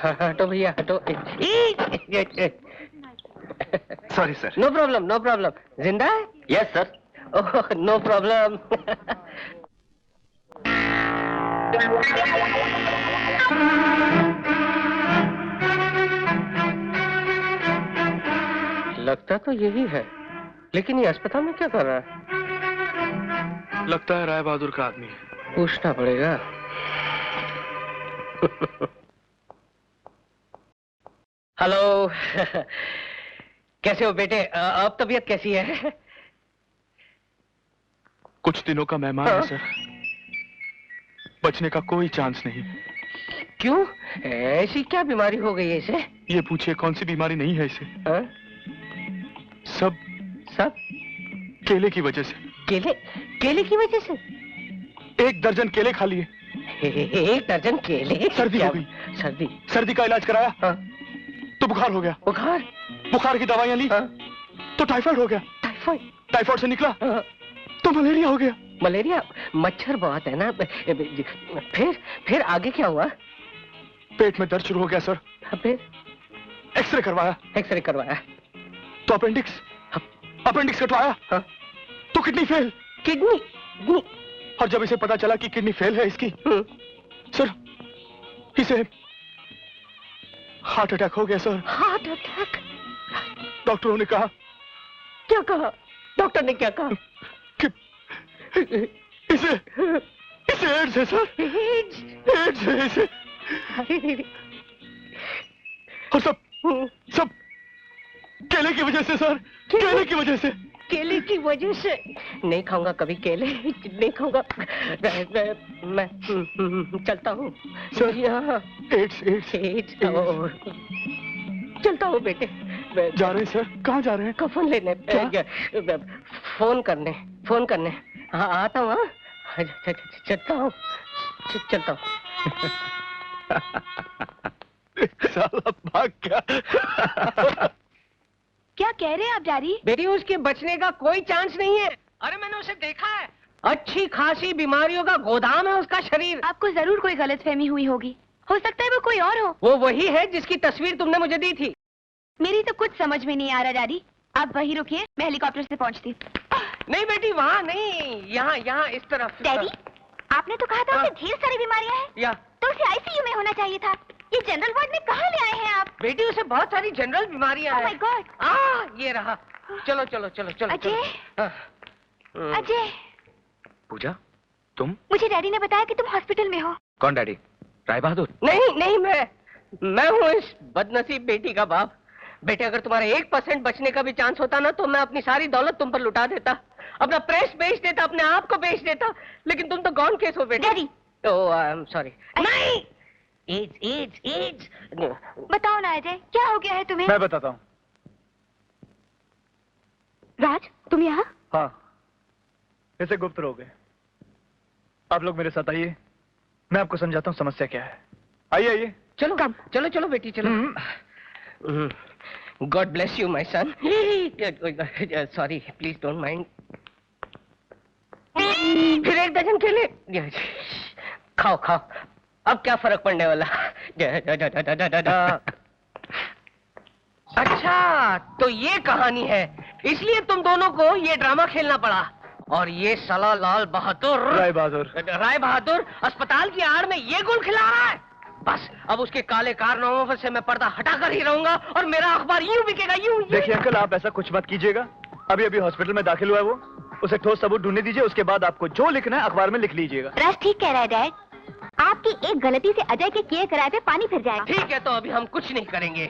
हटो भैया हटो। Sorry sir. No problem no problem. जिंदा है? Yes sir. Oh no problem. लगता तो यही है, लेकिन ये अस्पताल में क्या कर रहा है? लगता है राय बहादुर का आदमी है। पूछना पड़ेगा। हेलो। कैसे हो बेटे? अब तबीयत कैसी है? कुछ दिनों का मेहमान है सर, बचने का कोई चांस नहीं। क्यों? ऐसी क्या बीमारी हो गई है इसे? ये पूछिए कौन सी बीमारी नहीं है इसे। सब सब केले की वजह से। केले? केले की वजह से? 1 दर्जन केले खा लिए। 1 दर्जन केले? सर्दी हो गई। सर्दी? सर्दी का इलाज कराया। हाँ। तो बुखार हो गया। बुखार? बुखार की दवाइयां ली। हाँ। तो टाइफाइड हो गया। टाइफाइड? टाइफाइड से निकला। हाँ। तो मलेरिया हो गया। मलेरिया? मच्छर बहुत है ना। फिर आगे क्या हुआ? पेट में दर्द शुरू हो गया सर। फिर एक्सरे करवाया। एक्सरे करवाया तो अपेंडिक्स। अपेंडिक्स कटवाया। हाँ। तो किडनी फेल। किडनी? और जब इसे पता चला कि किडनी फेल है इसकी, सर इसे हार्ट अटैक हो गया सर। Heart attack? डॉक्टरों ने कहा। क्या कहा? डॉक्टर ने क्या कहा? कि इसे एड्स है सर। एड्स है इसे। और सब केले की वजह से सर। केले की वजह से। केले की वजह से? नहीं खाऊंगा कभी केले, नहीं खाऊंगा मैं चलता हूँ सर। यहाँ। एड्स। चलता हूँ बेटे। जा रहे हैं सर? कहाँ जा रहे हैं? कफन लेने। फोन करने। हाँ आता हूँ। हाँ चलता हूँ। साला भाग गया। क्या कह रहे हैं आप डैडी? बेटी उसके बचने का कोई चांस नहीं है। अरे मैंने उसे देखा है, अच्छी खासी बीमारियों का गोदाम है उसका शरीर। आपको जरूर कोई गलतफहमी हुई होगी, हो सकता है वो कोई और हो। वो वही है जिसकी तस्वीर तुमने मुझे दी थी। मेरी तो कुछ समझ में नहीं आ रहा डैडी, आप वहीं रुकिए, मैं हेलीकॉप्टर से पहुंचती। नहीं बेटी वहाँ नहीं, यहाँ इस तरफ। डैडी आपने तो कहा था उसे ढेर सारी बीमारियां हैं, तो उसे आईसीयू में होना चाहिए था। ये जनरल वार्ड में कहाँ ले आए हैं आप? बेटी उसे बहुत सारी जनरल बीमारियां हैं। Oh my God! ये रहा। चलो। अजय। पूजा तुम? मुझे डैडी ने बताया कि तुम हॉस्पिटल में हो। कौन डैडी? राय बहादुर? नहीं मैं हूँ इस बदनसीब बेटी का बाप। बेटे अगर तुम्हारा 1% बचने का भी चांस होता ना तो मैं अपनी सारी दौलत तुम पर लुटा देता, अपना प्रेस बेच देता, अपने आप को बेच देता, लेकिन तुम तो गॉन केस हो बेटे। Daddy. Oh I am sorry. नहीं एड्स। बताओ ना अजय, क्या हो गया है तुम्हें? मैं बताता हूँ। राज तुम यहाँ? हाँ, इसे गुप्त रोग है। आप लोग मेरे साथ आइए, मैं आपको समझाता हूँ समस्या क्या है। आइए। चलो बेटी चलो। God bless you my son. Sorry please don't mind. फिर 1 दर्जन केले खाओ। अब क्या फर्क पड़ने वाला? अच्छा तो ये कहानी है, इसलिए तुम दोनों को ये ड्रामा खेलना पड़ा। और ये साला राय बहादुर अस्पताल की आड़ में ये गुल खिला रहा है। बस अब उसके काले कारनामों से मैं पर्दा हटाकर ही रहूंगा और मेरा अखबार यूं बिकेगा यूं। देखिए अंकल, आप ऐसा कुछ मत कीजिएगा। अभी हॉस्पिटल में दाखिल हुआ है वो, उसे ठोस सबूत ढूंढने दीजिए, उसके बाद आपको जो लिखना है अखबार में लिख लीजिएगा। राज ठीक कह रहा है डैड, आपकी एक गलती से अजय के किए कराए पे पानी फिर जाएगा। ठीक है तो अभी हम कुछ नहीं करेंगे।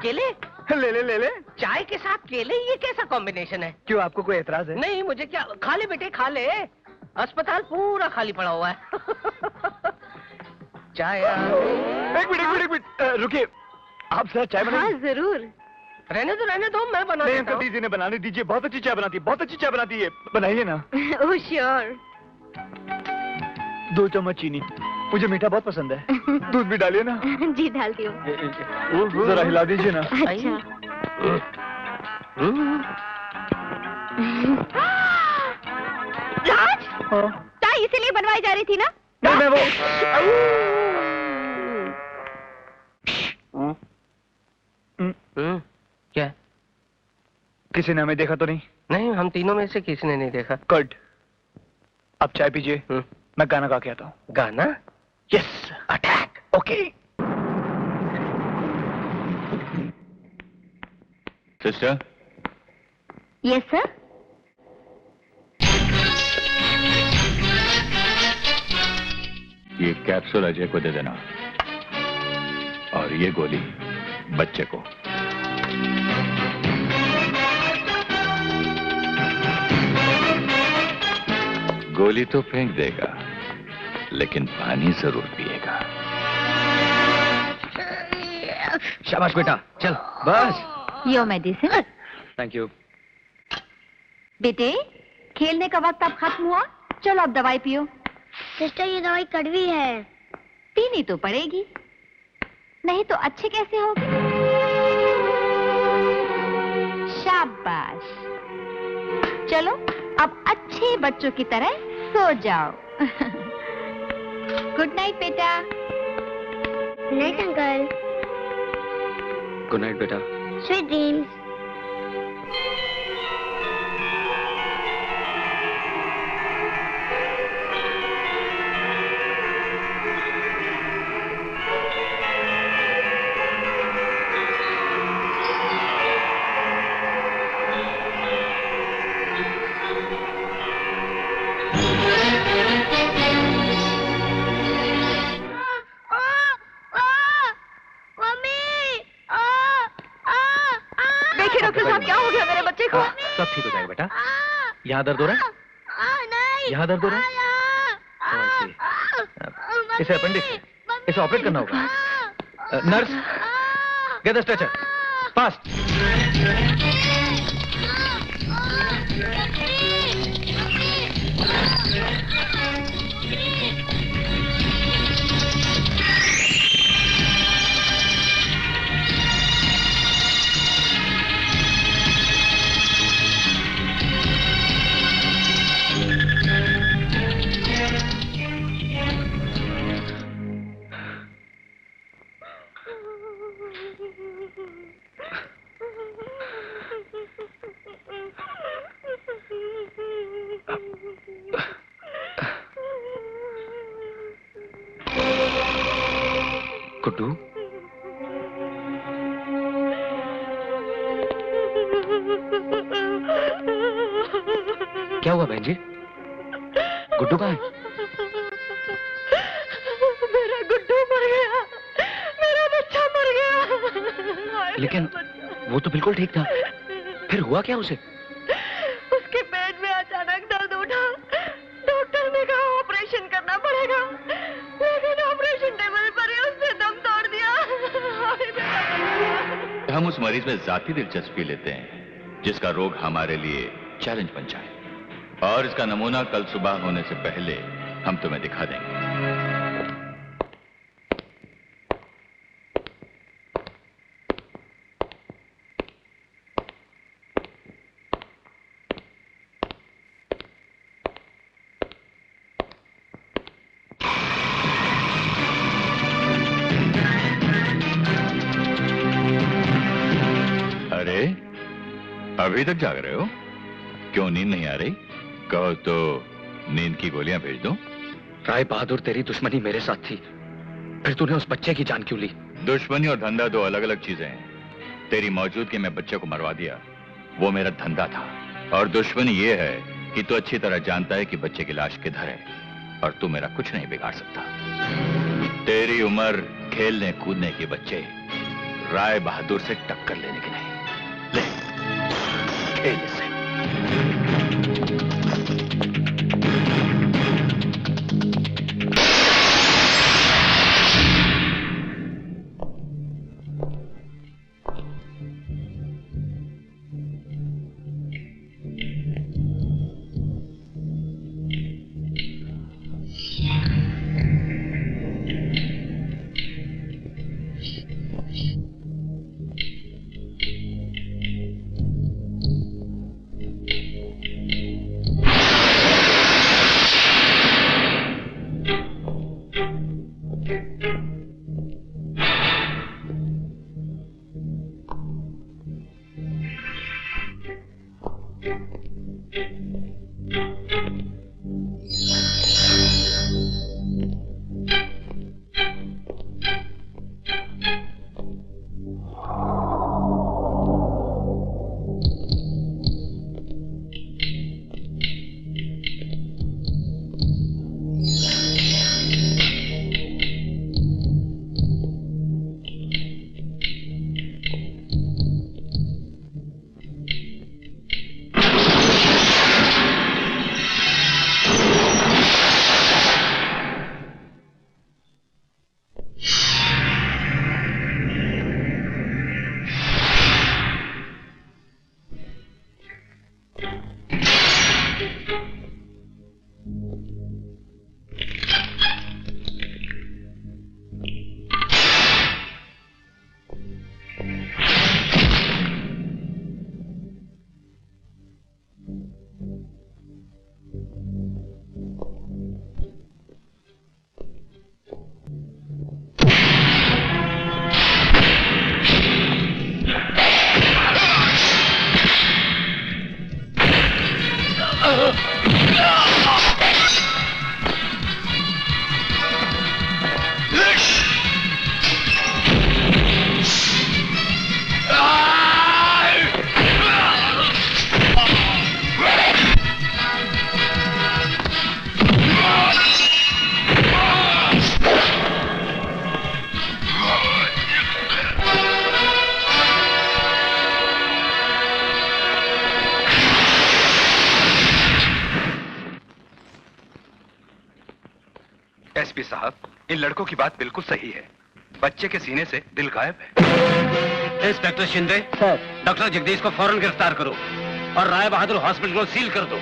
केले ले चाय के साथ केले, ये कैसा कॉम्बिनेशन है? क्यों, आपको कोई एतराज है? नहीं मुझे क्या, खा ले बेटे खा ले, अस्पताल पूरा खाली पड़ा हुआ है। चाय। एक मिनट रुकिए, आप जरा चाय बनाइए। हाँ जरूर। रहने दो मैं बना देता हूँ। दीदी ने बनाने दीजिए, बहुत अच्छी चाय बनाती है, बनाइए ना। Oh sure. 2 चम्मच चीनी, मुझे मीठा बहुत पसंद है। दूध भी डालिए ना। जी डालती हूँ। जरा हिला दीजिए ना। अच्छा। राज, चाय इसीलिए बनवाई जा रही थी ना? नहीं मैं वो क्या? किसी ने हमें देखा तो नहीं? नहीं, हम तीनों में से किसी ने नहीं देखा। गुड। अब चाय पीजिए, मैं गाना गा के आता हूँ। गाना? Yes, attack. Okay. Sister. Yes sir. ये कैप्सूल अजय को दे देना और ये गोली बच्चे को। गोली तो फेंक देगा लेकिन पानी जरूर पिएगा। शाबाश बेटा, चल बस। Your medicine. Thank you. बेटे, खेलने का वक्त अब खत्म हुआ, चलो अब दवाई पियो। सिस्टर, ये दवाई कड़वी है। पीनी तो पड़ेगी, नहीं तो अच्छे कैसे होगे? शाबाश। चलो अब अच्छे बच्चों की तरह सो जाओ। गुड नाइट बेटा। Night uncle. गुड नाइट बेटा। Sweet dreams. सब ठीक हो जाएगा बेटा। यहाँ दर्द हो रहा है? यहाँ दर्द हो रहा है? इसे अपेंडिक्स, इसे ऑपरेट करना होगा। Nurse, get the stretcher fast. Guddu, क्या हुआ बहन जी? गुड्डू कहाँ है? मेरा गुड्डू मर गया, मेरा बच्चा मर गया। लेकिन वो तो बिल्कुल ठीक था, फिर हुआ क्या उसे? उसके पेट में अचानक दर्द उठा, डॉक्टर ने कहा ऑपरेशन करना पड़ेगा, लेकिन ऑपरेशन टेबल पर ही उसने दम तोड़ दिया। हम उस मरीज में जाती दिलचस्पी लेते हैं जिसका रोग हमारे लिए चैलेंज बन जाए, और इसका नमूना कल सुबह होने से पहले हम तुम्हें दिखा देंगे। अरे, अभी तक जाग रहे हो? क्यों नींद नहीं आ रही? कहो तो नींद की गोलियां भेज दूं? राय बहादुर, तेरी दुश्मनी मेरे साथ थी, फिर तूने उस बच्चे की जान क्यों ली? दुश्मनी और धंधा दो अलग अलग चीजें हैं। तेरी मौजूदगी में बच्चे को मरवा दिया, वो मेरा धंधा था, और दुश्मनी ये है कि तू अच्छी तरह जानता है कि बच्चे की लाश किधर है, और तू मेरा कुछ नहीं बिगाड़ सकता। तेरी उम्र खेलने कूदने की बच्चे, राय बहादुर से टक्कर लेने की नहीं। ले, खेल से। इन लड़कों की बात बिल्कुल सही है। बच्चे के सीने से दिल गायब है। Inspector Shinde, sir, doctor Jagdish को फौरन गिरफ्तार करो और राय बहादुर हॉस्पिटल को सील कर दो।